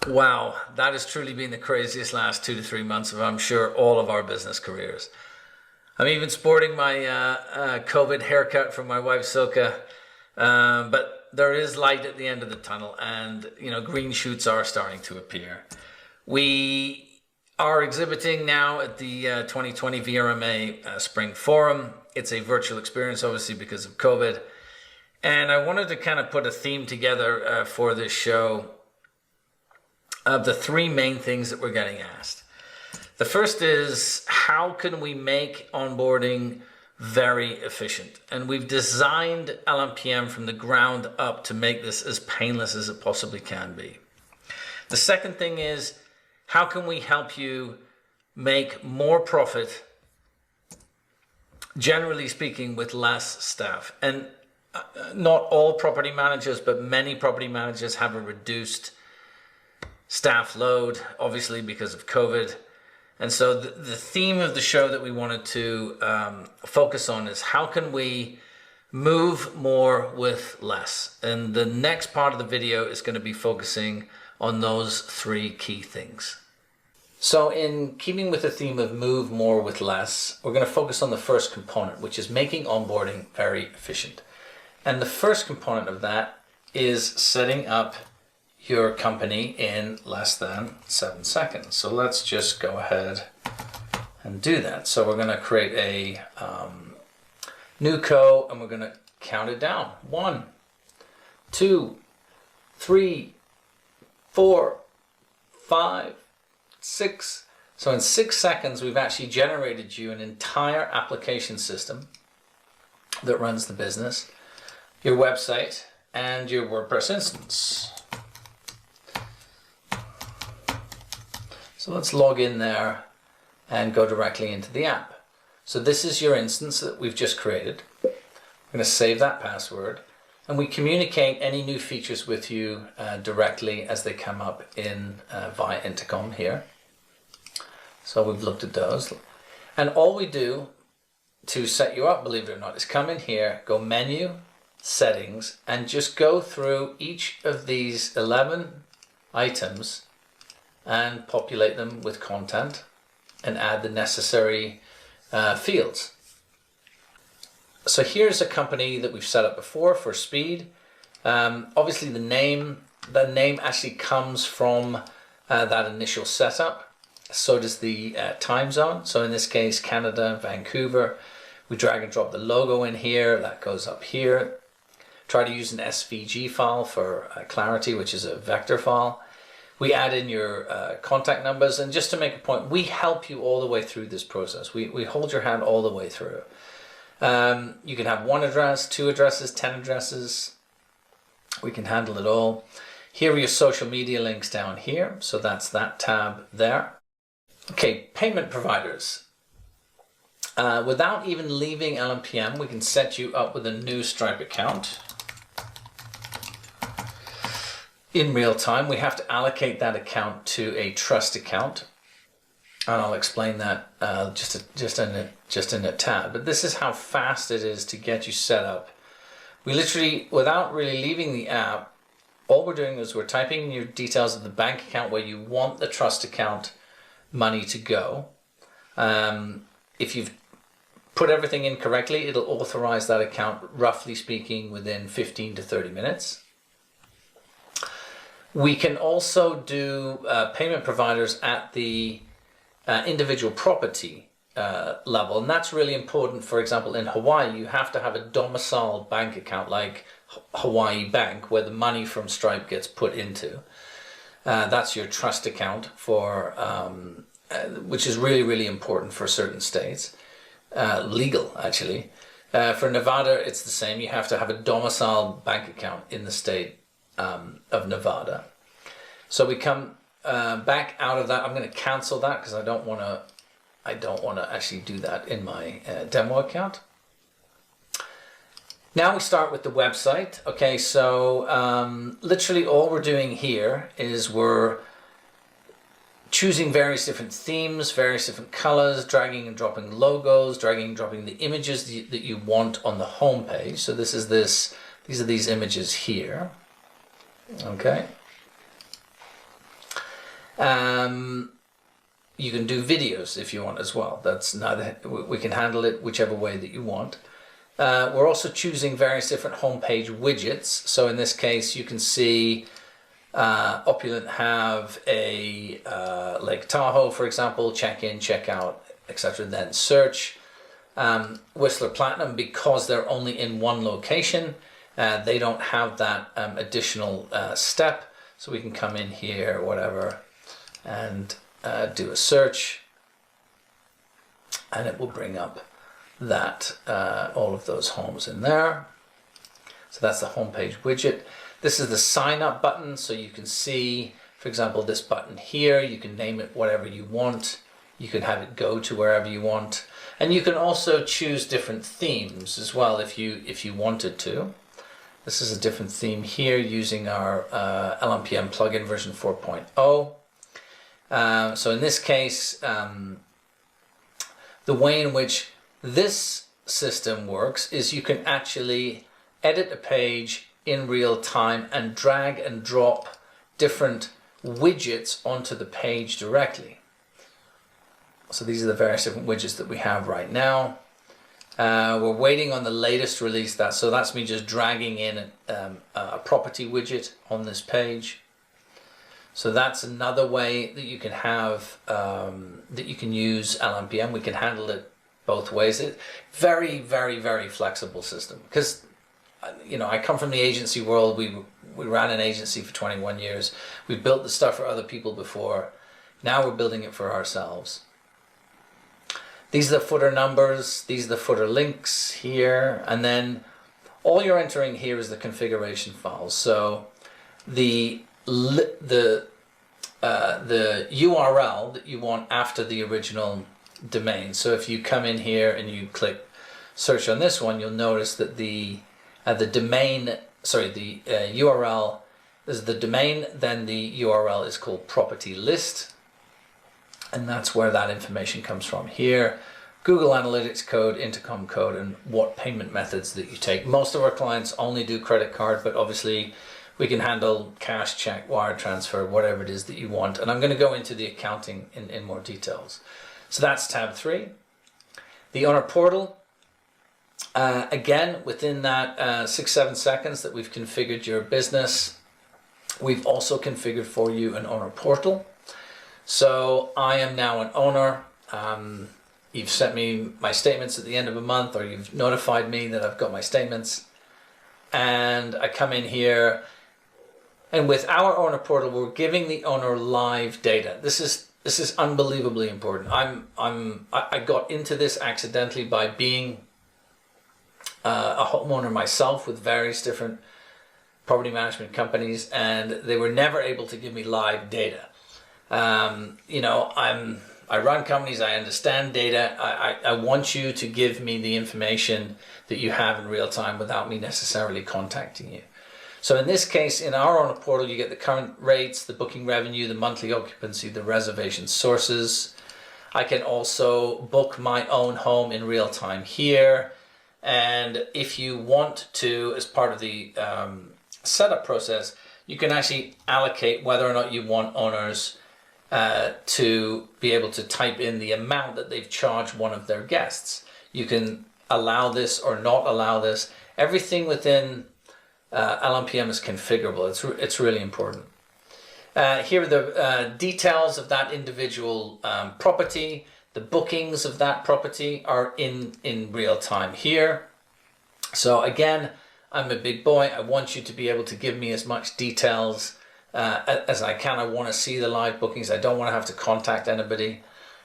Wow, that has truly been the craziest last 2 to 3 months of, I'm sure, all of our business careers. I'm even sporting my COVID haircut from my wife Soka, but there is light at the end of the tunnel, and green shoots are starting to appear. We are exhibiting now at the 2020 VRMA Spring Forum. It's a virtual experience, obviously, because of COVID. And I wanted to kind of put a theme together for this show of the three main things that we're getting asked. The first is, how can we make onboarding very efficient? And we've designed LMPM from the ground up to make this as painless as it possibly can be. The second thing is, how can we help you make more profit, generally speaking, with less staff? And not all property managers, but many property managers have a reduced staff load, obviously because of COVID. And so the theme of the show that we wanted to focus on is, how can we move more with less? And the next part of the video is going to be focusing on those three key things. So in keeping with the theme of move more with less, we're going to focus on the first component, which is making onboarding very efficient. And the first component of that is setting up your company in less than 7 seconds. So let's just go ahead and do that. So we're going to create a new co, and we're going to count it down. 1, 2, 3, 4, 5, 6. So in 6 seconds, we've actually generated you an entire application system that runs the business, your website, and your WordPress instance. So let's log in there and go directly into the app. So this is your instance that we've just created. We're going to save that password, and we communicate any new features with you directly as they come up in via intercom here. So we've looked at those. And all we do to set you up, believe it or not, is come in here, go menu, settings, and just go through each of these 11 items and populate them with content and add the necessary fields. So here's a company that we've set up before for speed. Obviously the name actually comes from that initial setup. So does the time zone. So in this case, Canada, Vancouver. We drag and drop the logo in here, that goes up here. Try to use an SVG file for clarity, which is a vector file. We add in your contact numbers, and just to make a point, we help you all the way through this process. We hold your hand all the way through. You can have 1 address, 2 addresses, 10 addresses. We can handle it all. Here are your social media links down here. So that's that tab there. Okay, payment providers. Without even leaving LMPM, we can set you up with a new Stripe account. In real time, we have to allocate that account to a trust account, and I'll explain that just in a tab. But this is how fast it is to get you set up. We literally, without really leaving the app, all we're doing is we're typing in your details of the bank account where you want the trust account money to go. If you've put everything in correctly, it'll authorize that account, roughly speaking, within 15 to 30 minutes. We can also do payment providers at the individual property level, and that's really important. For example, in Hawaii, you have to have a domiciled bank account like Hawaii Bank, where the money from Stripe gets put into. That's your trust account for, which is really, really important for certain states. Legal, actually. For Nevada, it's the same. You have to have a domiciled bank account in the state of Nevada. So we come back out of that. I'm going to cancel that because I don't want to actually do that in my demo account. Now we start with the website. Okay, so literally all we're doing here is we're choosing various different themes, various different colors, dragging and dropping logos, dragging and dropping the images that you want on the home page. So these are these images here. Okay. You can do videos if you want as well. That's neither, we can handle it whichever way that you want. We're also choosing various different homepage widgets. So in this case, you can see Opulent have a Lake Tahoe, for example, check in, check out, etc. Then search. Whistler Platinum, because they're only in one location, they don't have that additional step. So we can come in here, whatever, and do a search, and it will bring up that all of those homes in there. So that's the homepage widget. This is the sign up button, so you can see, for example, this button here. You can name it whatever you want. You can have it go to wherever you want, and you can also choose different themes as well if you wanted to. This is a different theme here using our LMPM plugin version 4.0. So in this case, the way in which this system works is you can actually edit a page in real time and drag and drop different widgets onto the page directly. So these are the various different widgets that we have right now. We're waiting on the latest release. So that's me just dragging in a property widget on this page. So that's another way that you can have, that you can use LMPM. We can handle it both ways. It's very, very, very flexible system. Because, you know, I come from the agency world. We ran an agency for 21 years. We've built the stuff for other people before. Now we're building it for ourselves. These are the footer numbers. These are the footer links here. And then all you're entering here is the configuration files. So the URL that you want after the original domain. So if you come in here and you click search on this one, you'll notice that the URL is the domain, then the URL is called property list, and that's where that information comes from here. Google Analytics code, intercom code, and what payment methods that you take. Most of our clients only do credit card, but obviously we can handle cash, check, wire transfer, whatever it is that you want. And I'm going to go into the accounting in more details. So that's tab 3. The owner portal. Again, within that 6-7 seconds that we've configured your business, we've also configured for you an owner portal. So I am now an owner. You've sent me my statements at the end of a month, or you've notified me that I've got my statements. And I come in here, and with our owner portal, we're giving the owner live data. This is unbelievably important. I got into this accidentally by being a homeowner myself with various different property management companies, and they were never able to give me live data. You know, I run companies, I understand data. I want you to give me the information that you have in real time without me necessarily contacting you. So in this case, in our owner portal, you get the current rates, the booking revenue, the monthly occupancy, the reservation sources. I can also book my own home in real time here. And if you want to, as part of the setup process, you can actually allocate whether or not you want owners to be able to type in the amount that they've charged one of their guests. You can allow this or not allow this. Everything within LMPM is configurable. It's really important. Here are the details of that individual property. The bookings of that property are in real time here. So again, I'm a big boy. I want you to be able to give me as much details as I can. I want to see the live bookings. I don't want to have to contact anybody.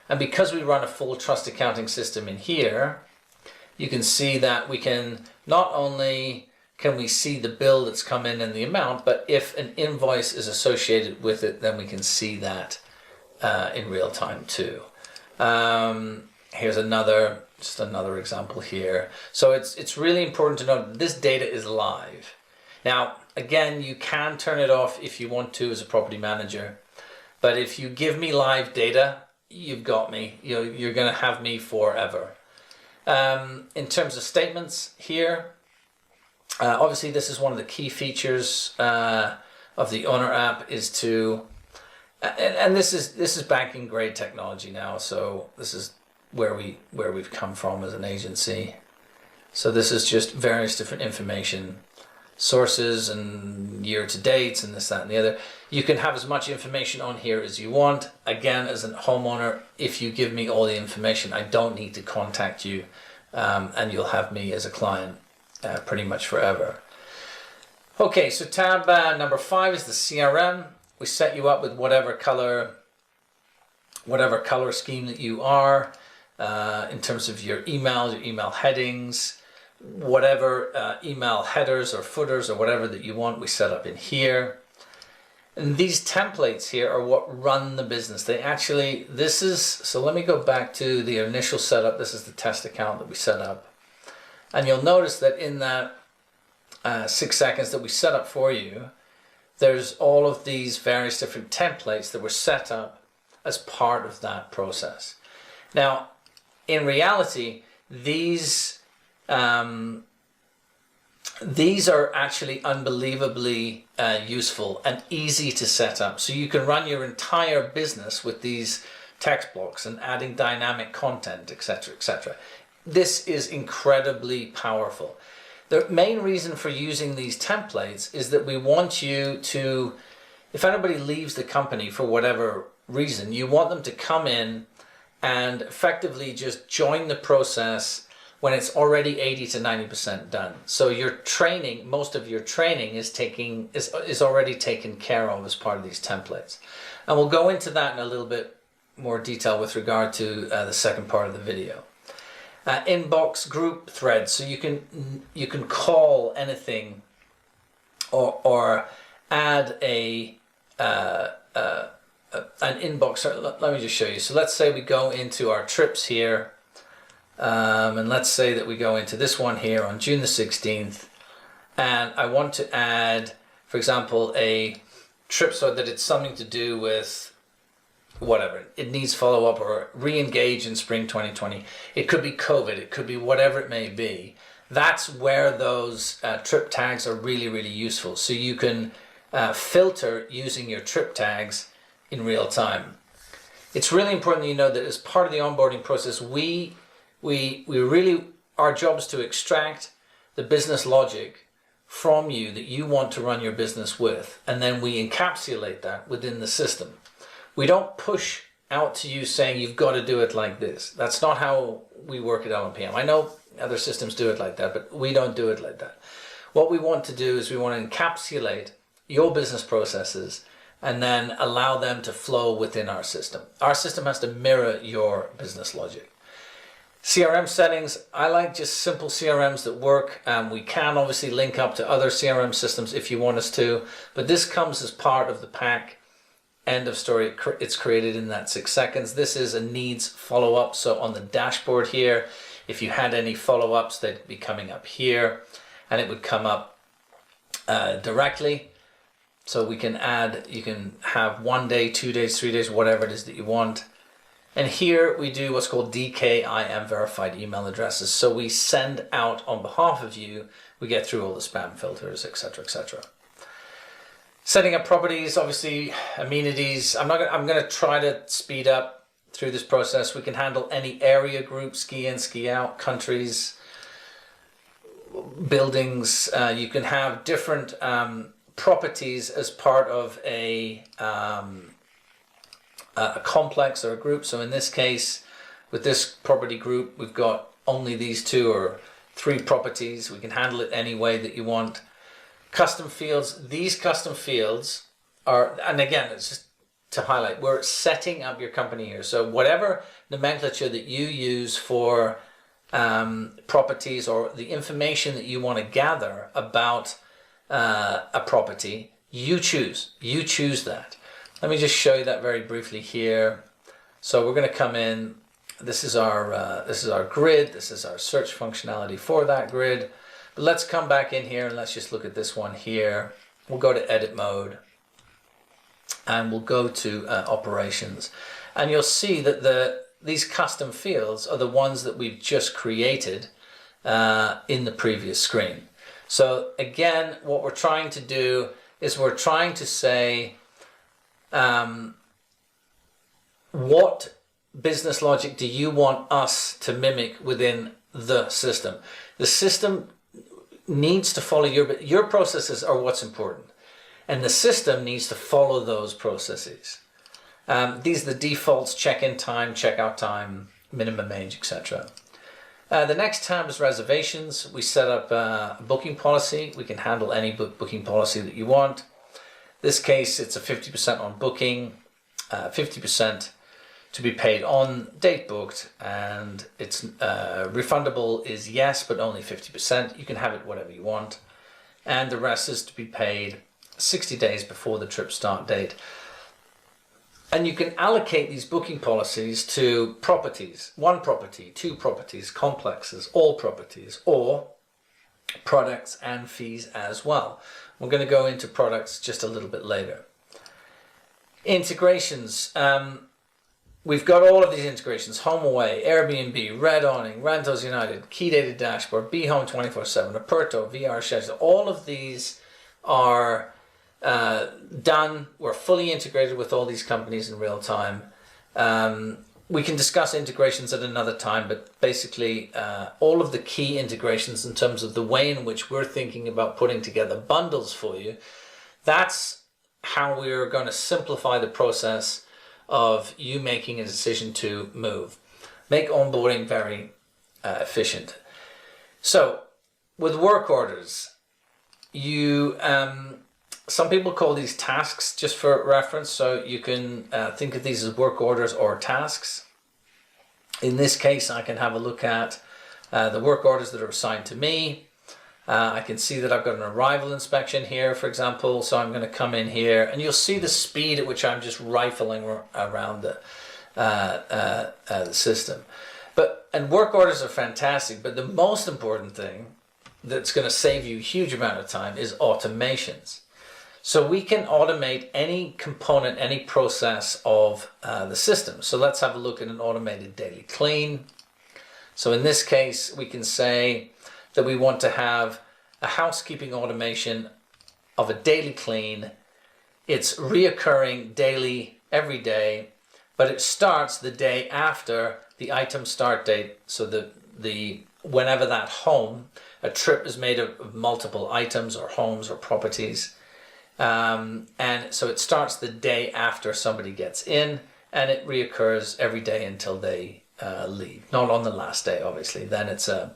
And because we run a full trust accounting system in here, you can see that we can not only can we see the bill that's come in and the amount, but if an invoice is associated with it, then we can see that in real time too. Here's just another example here. So it's really important to know that this data is live. Now, again, you can turn it off if you want to as a property manager, but if you give me live data, you've got me. You're going to have me forever. In terms of statements here, obviously this is one of the key features of the owner app, is to and this is banking grade technology now. So this is where we've come from as an agency. So this is just various different information sources and year to dates and this, that, and the other. You can have as much information on here as you want. Again, as a homeowner, if you give me all the information, I don't need to contact you, and you'll have me as a client pretty much forever. Okay, so tab number 5 is the CRM. We set you up with whatever color scheme that you are, in terms of your email headings, whatever email headers or footers or whatever that you want, we set up in here. And these templates here are what run the business. They actually, so let me go back to the initial setup. This is the test account that we set up. And you'll notice that in that 6 seconds that we set up for you, there's all of these various different templates that were set up as part of that process. Now, in reality, these are actually unbelievably useful and easy to set up. So you can run your entire business with these text blocks and adding dynamic content, etc., etc. This is incredibly powerful. The main reason for using these templates is that we want you to, if anybody leaves the company for whatever reason, you want them to come in and effectively just join the process when it's already 80 to 90% done. So your training, most of your training is already taken care of as part of these templates. And we'll go into that in a little bit more detail with regard to the second part of the video. Inbox group threads, so you can call anything or add an inbox. Let me just show you. So let's say we go into our trips here. And let's say that we go into this one here on June the 16th, and I want to add, for example, a trip so that it's something to do with whatever. It needs follow-up or re-engage in spring 2020. It could be COVID, it could be whatever it may be. That's where those trip tags are really, really useful. So you can filter using your trip tags in real time. It's really important that you know that as part of the onboarding process, we really, our job is to extract the business logic from you that you want to run your business with, and then we encapsulate that within the system. We don't push out to you saying you've got to do it like this. That's not how we work at LMPM. I know other systems do it like that, but we don't do it like that. What we want to do is we want to encapsulate your business processes and then allow them to flow within our system. Our system has to mirror your business logic. CRM settings, I like just simple CRMs that work. We can obviously link up to other CRM systems if you want us to, but this comes as part of the pack. End of story. It's created in that 6 seconds. This is a needs follow-up. So on the dashboard here, if you had any follow-ups, they'd be coming up here, and it would come up directly. So we can add, you can have 1 day, 2 days, 3 days, whatever it is that you want. And here we do what's called DKIM verified email addresses. So we send out on behalf of you, we get through all the spam filters, etc., etc. Setting up properties, obviously amenities. I'm going to try to speed up through this process. We can handle any area group, ski in, ski out, countries, buildings. You can have different properties as part of a complex or a group. So in this case, with this property group, we've got only these 2 or 3 properties. We can handle it any way that you want. Custom fields, these custom fields are, and again, it's just to highlight, we're setting up your company here. So whatever nomenclature that you use for properties or the information that you want to gather about a property, you choose that. Let me just show you that very briefly here. So we're going to come in. This is our grid. This is our search functionality for that grid. But let's come back in here and let's just look at this one here. We'll go to edit mode and we'll go to operations. And you'll see that these custom fields are the ones that we've just created in the previous screen. So again, what we're trying to do is we're trying to say, what business logic do you want us to mimic within the system? The system needs to follow your processes are what's important, and the system needs to follow those processes. These are the defaults: check-in time, check-out time, minimum age, etc. The next tab is reservations. We set up a booking policy. We can handle any booking policy that you want. This case, it's a 50% on booking, 50% to be paid on date booked, and it's refundable is yes, but only 50%. You can have it whatever you want, and the rest is to be paid 60 days before the trip start date. And you can allocate these booking policies to properties: 1 property, 2 properties, complexes, all properties, or products and fees as well. We're going to go into products just a little bit later. Integrations. We've got all of these integrations: HomeAway, Airbnb, Red Awning, Rentals United, Key Data Dashboard, Be Home 24/7, Aperto, VR Schedule. All of these are done. We're fully integrated with all these companies in real time. We can discuss integrations at another time, but basically all of the key integrations in terms of the way in which we're thinking about putting together bundles for you, that's how we're going to simplify the process of you making a decision to move. Make onboarding very efficient. So with work orders, you some people call these tasks, just for reference, so you can think of these as work orders or tasks. In this case, I can have a look at the work orders that are assigned to me. I can see that I've got an arrival inspection here, for example, so I'm going to come in here, and you'll see the speed at which I'm just rifling around the system. And work orders are fantastic, but the most important thing that's going to save you a huge amount of time is automations. So we can automate any component, any process of the system. So let's have a look at an automated daily clean. So in this case, we can say that we want to have a housekeeping automation of a daily clean. It's reoccurring daily, every day, but it starts the day after the item start date. So whenever that home, a trip is made of multiple items or homes or properties. And so it starts the day after somebody gets in, and it reoccurs every day until they leave. Not on the last day, obviously. Then it's a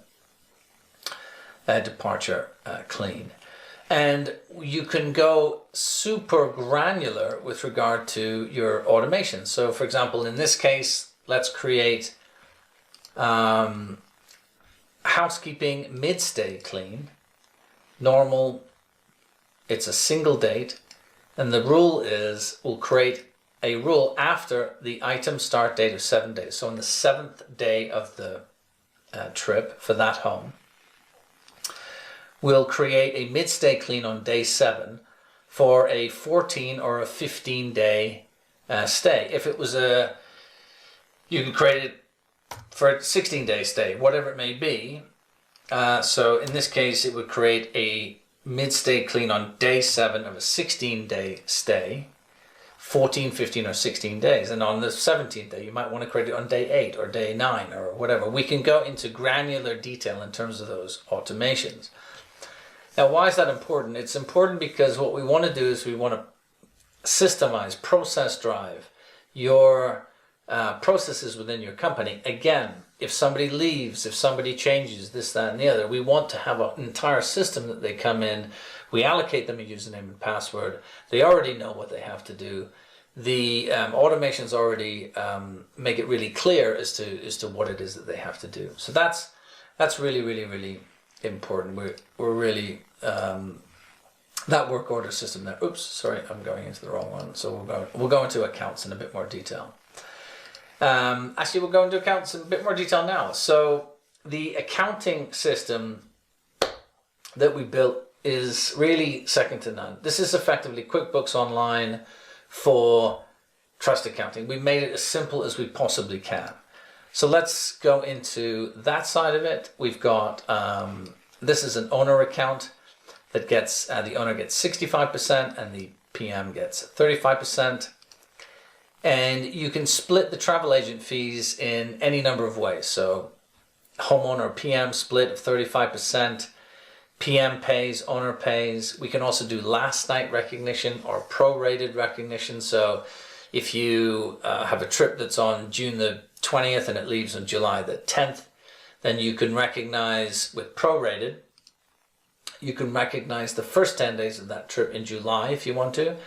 departure clean. And you can go super granular with regard to your automation. So for example, in this case, let's create housekeeping mid-stay clean. Normal, it's a single date, and the rule is we'll create a rule after the item start date of 7 days. So on the 7th day of the trip for that home, we'll create a mid-stay clean on day 7 for a 14 or a 15-day stay. If it was you can create it for a 16-day stay, whatever it may be. So in this case, it would create a mid-stay clean on day 7 of a 16-day stay, 14, 15, or 16 days. And on the 17th day, you might want to create it on day 8 or day 9 or whatever. We can go into granular detail in terms of those automations. Now, why is that important? It's important because what we want to do is we want to systemize, process drive your processes within your company. Again, if somebody leaves, if somebody changes, this, that, and the other, we want to have an entire system that they come in. We allocate them a username and password. They already know what they have to do. The automations already make it really clear as to what it is that they have to do. So that's really, really, really important. We're really that work order system there. Oops, sorry, I'm going into the wrong one. So we'll go into accounts in a bit more detail. Actually, we'll go into accounts in a bit more detail now. So the accounting system that we built is really second to none. This is effectively QuickBooks Online for trust accounting. We made it as simple as we possibly can. So let's go into that side of it. We've got, this is an owner account that gets, the owner gets 65% and the PM gets 35%. And you can split the travel agent fees in any number of ways. So homeowner PM split of 35%, PM pays, owner pays. We can also do last night recognition or prorated recognition. So if you have a trip that's on June the 20th and it leaves on July the 10th, then you can recognize with prorated, you can recognize the first 10 days of that trip in July if you want to,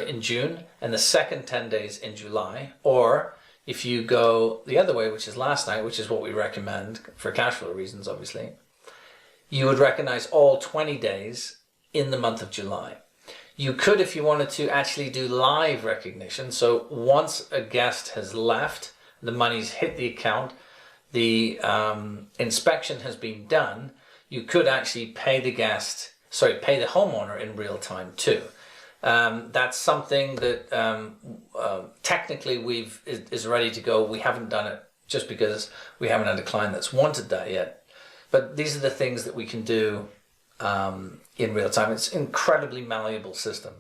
in June, and the second 10 days in July. Or if you go the other way, which is last night, which is what we recommend for cash flow reasons, obviously, you would recognize all 20 days in the month of July. You could, if you wanted to, actually do live recognition. So once a guest has left, the money's hit the account, the inspection has been done, you could actually pay the homeowner in real time too. That's something that technically is ready to go. We haven't done it just because we haven't had a client that's wanted that yet. But these are the things that we can do in real time. It's an incredibly malleable system.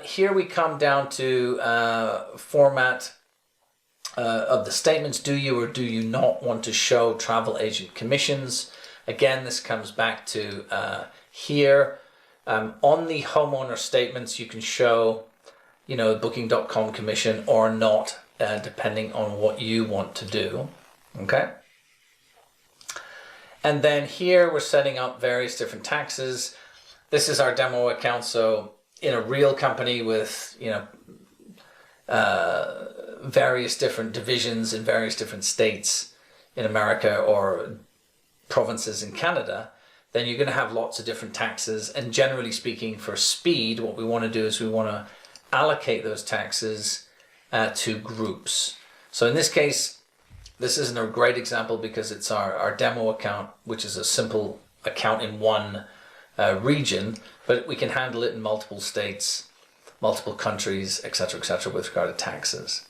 Here we come down to format of the statements. Do you or do you not want to show travel agent commissions? Again, this comes back to here. On the homeowner statements, you can show, booking.com commission or not, depending on what you want to do. Okay. And then here we're setting up various different taxes. This is our demo account. So in a real company with, various different divisions in various different states in America or provinces in Canada, then you're going to have lots of different taxes. And generally speaking, for speed, what we want to do is we want to allocate those taxes to groups. So in this case, this isn't a great example because it's our demo account, which is a simple account in one region, but we can handle it in multiple states, multiple countries, etc., with regard to taxes.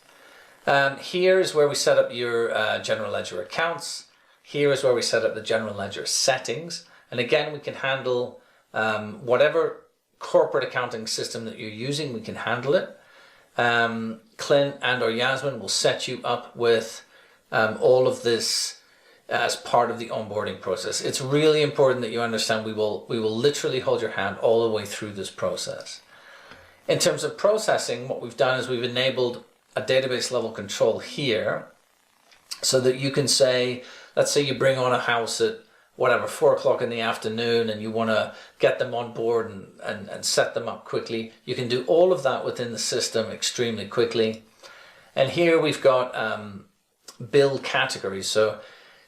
Here is where we set up your general ledger accounts. Here is where we set up the general ledger settings. And again, we can handle whatever corporate accounting system that you're using, we can handle it. Clint and or Yasmin will set you up with all of this as part of the onboarding process. It's really important that you understand we will literally hold your hand all the way through this process. In terms of processing, what we've done is we've enabled a database level control here so that you can say, let's say you bring on a house at 4 o'clock in the afternoon and you want to get them on board and set them up quickly. You can do all of that within the system extremely quickly. And here we've got bill categories. So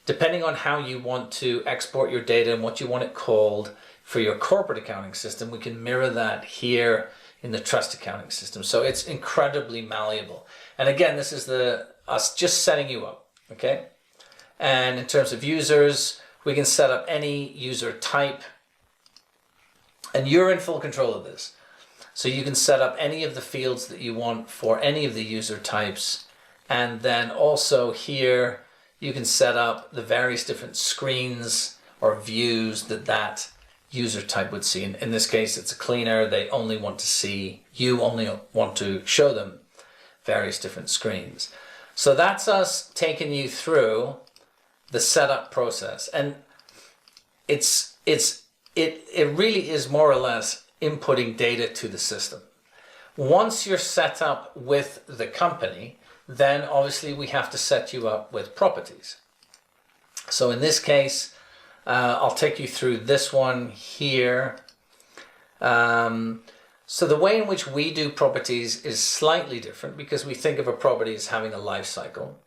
depending on how you want to export your data and what you want it called for your corporate accounting system, we can mirror that here in the trust accounting system. So it's incredibly malleable. And again, this is us just setting you up, okay? And in terms of users, we can set up any user type, and you're in full control of this. So you can set up any of the fields that you want for any of the user types. And then also here, you can set up the various different screens or views that user type would see. In this case, it's a cleaner. They only want to see, you only want to show them various different screens. So that's us taking you through the setup process. And it really is more or less inputting data to the system. Once you're set up with the company, then obviously we have to set you up with properties. So in this case, I'll take you through this one here. So the way in which we do properties is slightly different because we think of a property as having a life cycle.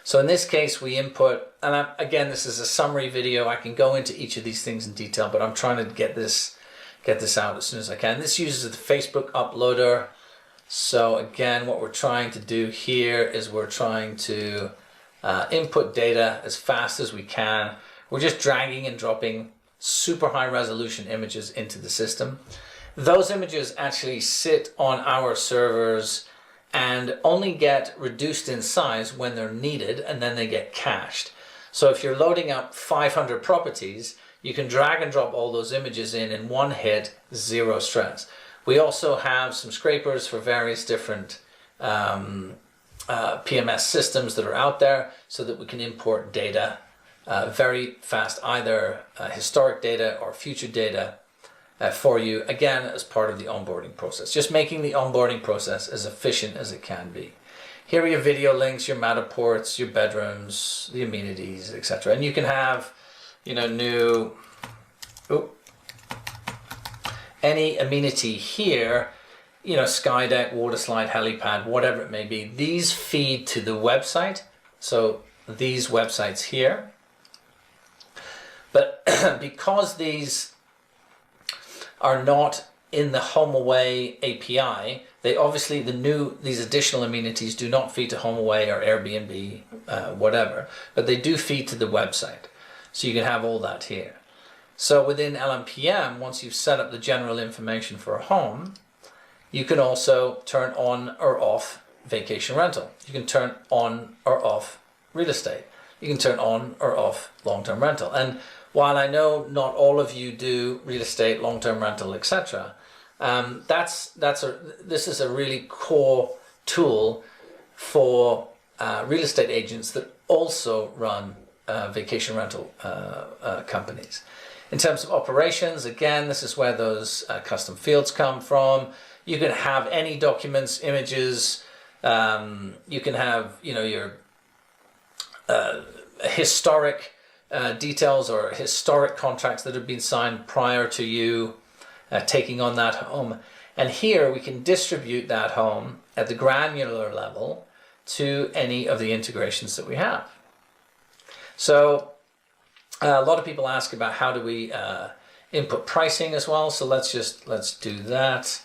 So in this case, we input, and again, this is a summary video. I can go into each of these things in detail, but I'm trying to get this out as soon as I can. This uses the Facebook uploader. So again, what we're trying to do here is we're trying to input data as fast as we can. We're just dragging and dropping super high resolution images into the system. Those images actually sit on our servers and only get reduced in size when they're needed, and then they get cached. So if you're loading up 500 properties, you can drag and drop all those images in one hit, zero stress. We also have some scrapers for various different PMS systems that are out there so that we can import data very fast, either historic data or future data for you, again, as part of the onboarding process. Just making the onboarding process as efficient as it can be. Here are your video links, your Matterports, your bedrooms, the amenities, etc. And you can have, any amenity here, sky deck, water slide, helipad, whatever it may be. These feed to the website. So these websites here. But because these are not in the HomeAway API, they obviously, these additional amenities do not feed to HomeAway or Airbnb, whatever, but they do feed to the website. So you can have all that here. So within LMPM, once you've set up the general information for a home, you can also turn on or off vacation rental. You can turn on or off real estate. You can turn on or off long-term rental. And while I know not all of you do real estate, long-term rental, etc., this is a really core tool for real estate agents that also run vacation rental companies. In terms of operations, again, this is where those custom fields come from. You can have any documents, images. You can have, your historic details or historic contracts that have been signed prior to you taking on that home. And here we can distribute that home at the granular level to any of the integrations that we have. So a lot of people ask about how do we input pricing as well. So let's do that.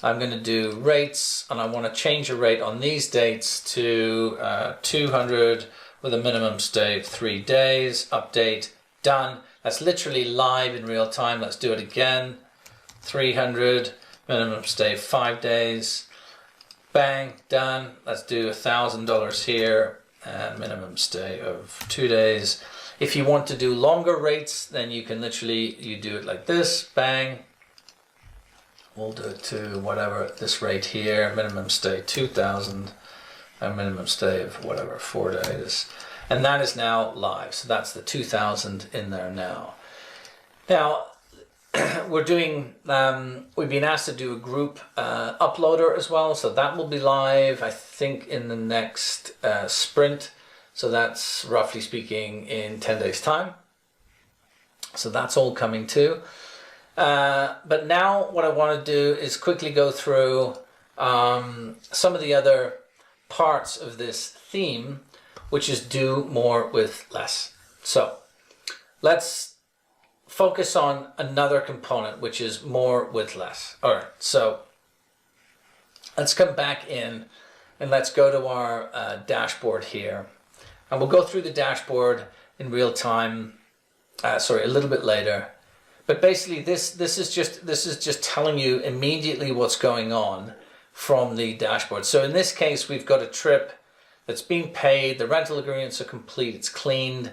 I'm going to do rates, and I want to change a rate on these dates to 200 with a minimum stay of 3 days. Update, done. That's literally live in real time. Let's do it again. 300, minimum stay 5 days. Bang, done. Let's do $1,000 here and minimum stay of 2 days. If you want to do longer rates, then you can you do it like this, bang. We'll do it to whatever, this rate here, minimum stay 2,000, and minimum stay of whatever, 4 days. And that is now live, so that's the 2,000 in there now. Now, we've been asked to do a group uploader as well, so that will be live, I think, in the next sprint. So that's, roughly speaking, in 10 days' time. So that's all coming too. But now what I want to do is quickly go through some of the other parts of this theme, which is do more with less. So let's focus on another component, which is more with less. All right, so let's come back in and let's go to our dashboard here. And we'll go through the dashboard in real time, a little bit later. But basically this is just telling you immediately what's going on from the dashboard. So in this case, we've got a trip that's been paid, the rental agreements are complete, it's cleaned.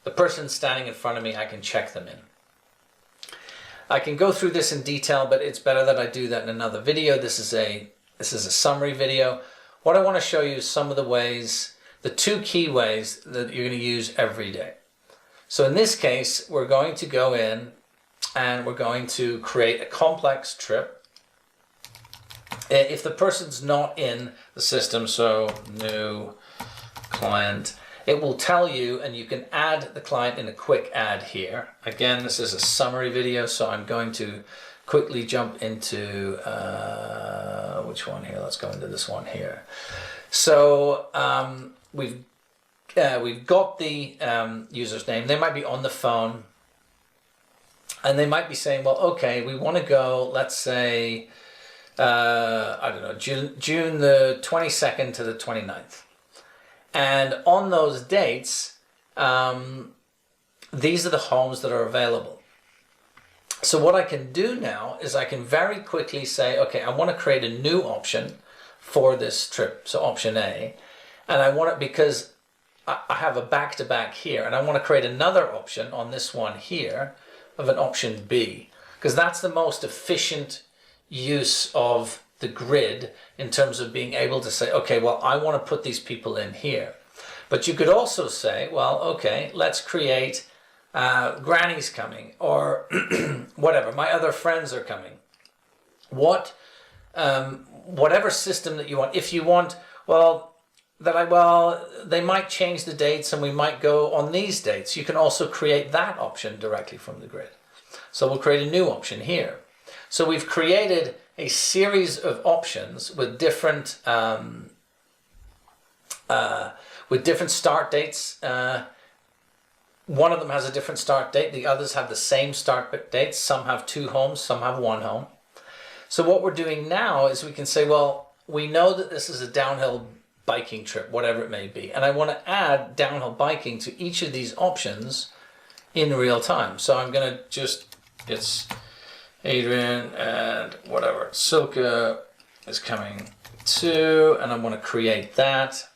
The person standing in front of me, I can check them in. I can go through this in detail, but it's better that I do that in another video. This is a summary video. What I want to show you is some of the ways, the 2 key ways that you're going to use every day. So in this case, we're going to go in and we're going to create a complex trip. If the person's not in the system, so new client, it will tell you, and you can add the client in a quick add here. Again, this is a summary video, so I'm going to quickly jump into, which one here? Let's go into this one here. So we've got the user's name. They might be on the phone and they might be saying, well, okay, we want to go, let's say, I don't know, June the 22nd to the 29th. And on those dates, these are the homes that are available. So what I can do now is I can very quickly say, okay, I want to create a new option for this trip, so option A, and I want it because I have a back-to-back here, and I want to create another option on this one here of an option B, because that's the most efficient use of the grid in terms of being able to say, okay, well, I want to put these people in here. But you could also say, well, okay, let's create Granny's coming, or whatever, my other friends are coming. Whatever system that you want. If you want, they might change the dates and we might go on these dates. You can also create that option directly from the grid. So we'll create a new option here. So we've created a series of options with different start dates. One of them has a different start date. The others have the same start dates. Some have 2 homes, some have 1 home. So what we're doing now is we can say, well, we know that this is a downhill biking trip, whatever it may be, and I want to add downhill biking to each of these options in real time. So I'm going to it's Adrian and whatever, Silke is coming too, and I want to create that.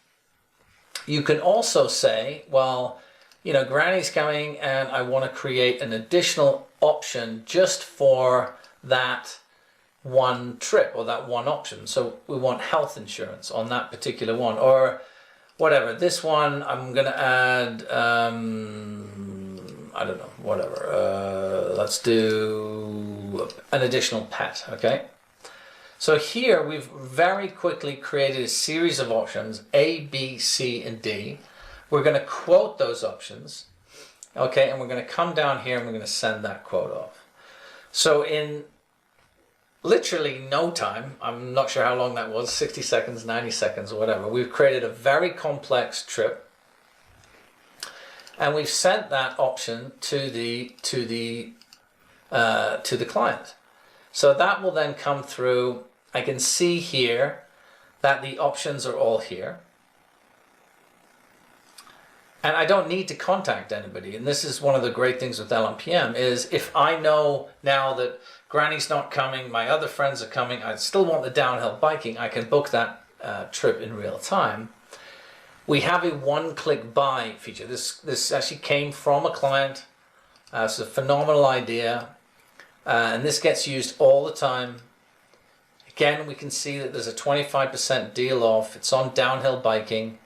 You can also say, well, Granny's coming and I want to create an additional option just for that one trip or that one option. So we want health insurance on that particular one, or whatever. This one I'm going to add, I don't know, whatever. Let's do an additional pet, okay? So here we've very quickly created a series of options, A, B, C, and D. We're going to quote those options, okay, and we're going to come down here and we're going to send that quote off. So in literally no time, I'm not sure how long that was, 60 seconds, 90 seconds, or whatever, we've created a very complex trip, and we've sent that option to the client. So that will then come through. I can see here that the options are all here. And I don't need to contact anybody. And this is one of the great things with LMPM is if I know now that Granny's not coming, my other friends are coming, I still want the downhill biking, I can book that trip in real time. We have a one-click buy feature. This actually came from a client. It's a phenomenal idea. And this gets used all the time. Again, we can see that there's a 25% deal off. It's on downhill biking.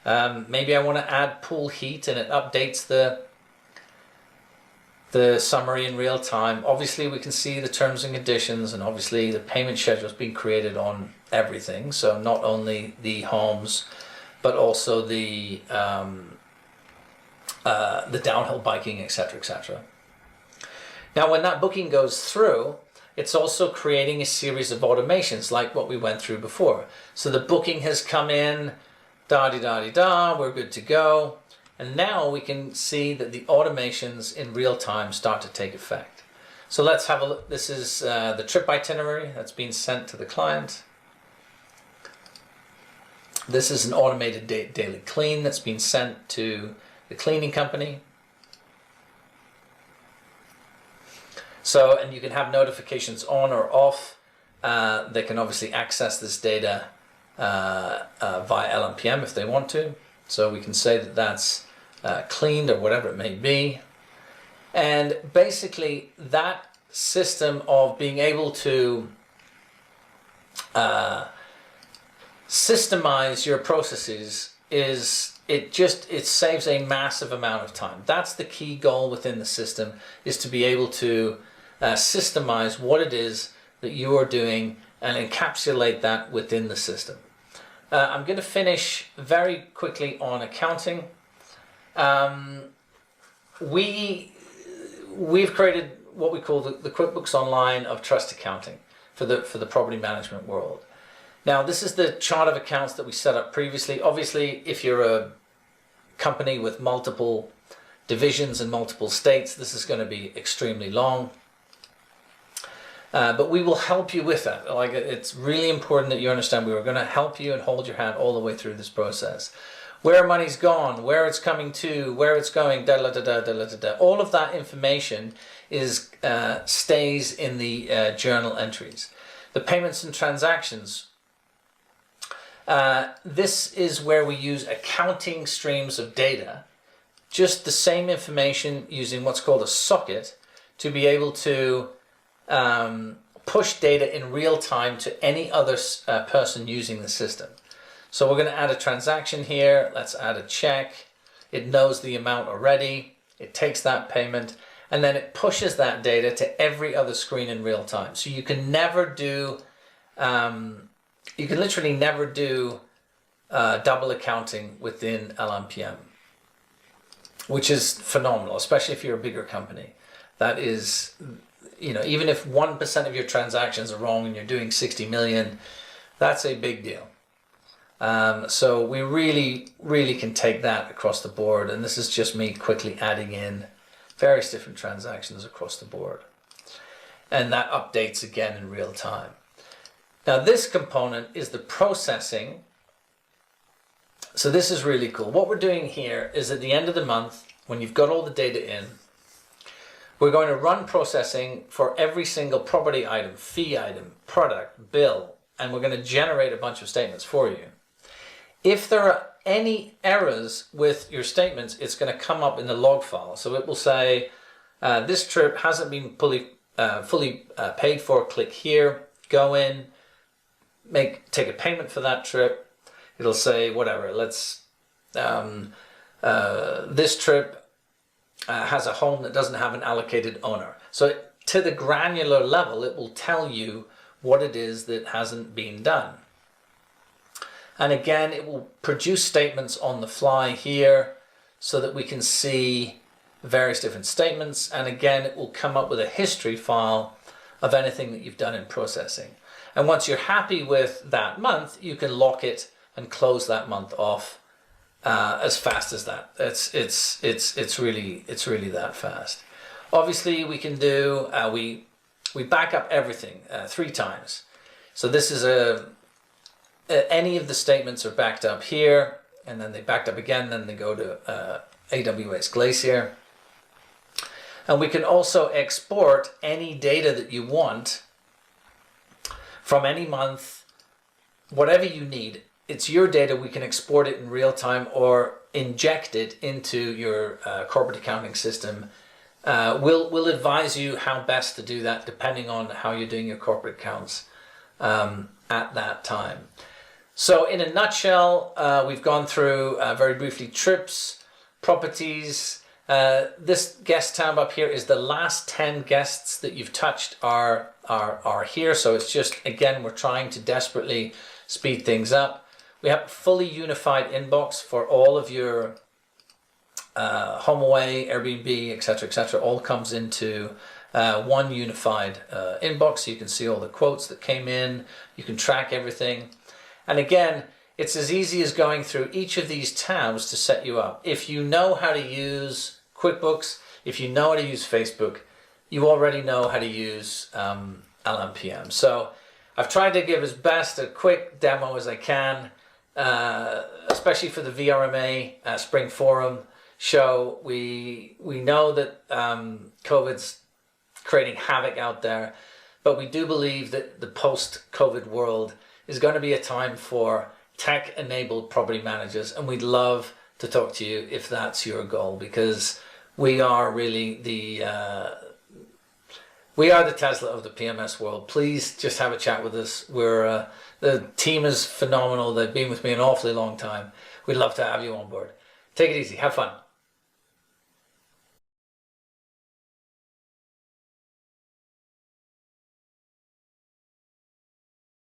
Maybe I want to add pool heat and it updates the summary in real time. Obviously we can see the terms and conditions, and obviously the payment schedule is being created on everything. So not only the homes, but also the downhill biking, etc., etc. Now when that booking goes through, it's also creating a series of automations like what we went through before. So the booking has come in, da-di-da-di-da, we're good to go. And now we can see that the automations in real time start to take effect. So let's have a look. This is the trip itinerary that's been sent to the client. This is an automated daily clean that's been sent to the cleaning company. So, and you can have notifications on or off. They can obviously access this data via LMPM if they want to. So we can say that that's cleaned or whatever it may be. And basically that system of being able to systemize your processes it saves a massive amount of time. That's the key goal within the system, is to be able to systemize what it is that you are doing and encapsulate that within the system. I'm going to finish very quickly on accounting. We've created what we call the QuickBooks Online of Trust Accounting for the property management world. Now this is the chart of accounts that we set up previously. Obviously if you're a company with multiple divisions in multiple states, this is going to be extremely long. But we will help you with that. Like, it's really important that you understand we are going to help you and hold your hand all the way through this process. Where money's gone, where it's coming to, where it's going, da da da da da da da. All of that information is stays in the journal entries. The payments and transactions. This is where we use accounting streams of data, just the same information using what's called a socket to be able to push data in real time to any other person using the system. So we're going to add a transaction here. Let's add a check. It knows the amount already. It takes that payment and then it pushes that data to every other screen in real time. So you can never do, you can literally never do double accounting within LMPM, which is phenomenal, especially if you're a bigger company. That is, you know, even if 1% of your transactions are wrong and you're doing 60 million, that's a big deal. So we really can take that across the board. And this is just me quickly adding in various different transactions across the board. And that updates again in real time. Now this component is the processing. So this is really cool. What we're doing here is at the end of the month, when you've got all the data in, we're going to run processing for every single property item, fee item, product, bill, and we're going to generate a bunch of statements for you. If there are any errors with your statements, it's going to come up in the log file. So it will say, this trip hasn't been fully paid for, click here, go in, take a payment for that trip. It'll say whatever, let's, this trip has a home that doesn't have an allocated owner. So to the granular level, it will tell you what it is that hasn't been done. And again, it will produce statements on the fly here so that we can see various different statements. And again, it will come up with a history file of anything that you've done in processing. And once you're happy with that month, you can lock it and close that month off as fast as that. It's really that fast. Obviously, we can do we back up everything 3 times. So this is any of the statements are backed up here, and then they backed up again. Then they go to AWS Glacier, and we can also export any data that you want from any month, whatever you need. It's your data. We can export it in real time or inject it into your corporate accounting system. We'll advise you how best to do that depending on how you're doing your corporate accounts at that time. So in a nutshell, we've gone through very briefly trips, properties. This guest tab up here is the last 10 guests that you've touched are here. So it's just, again, we're trying to desperately speed things up. We have a fully unified inbox for all of your HomeAway, Airbnb, etc., all comes into one unified inbox. So you can see all the quotes that came in. You can track everything. And again, it's as easy as going through each of these tabs to set you up. If you know how to use QuickBooks, if you know how to use Facebook, you already know how to use LMPM. So I've tried to give as best a quick demo as I can, especially for the VRMA Spring Forum show. We know that COVID's creating havoc out there, but we do believe that the post-COVID world is going to be a time for tech-enabled property managers, and we'd love to talk to you if that's your goal, because we are really the Tesla of the PMS world. Please just have a chat with us. The team is phenomenal. They've been with me an awfully long time. We'd love to have you on board. Take it easy. Have fun.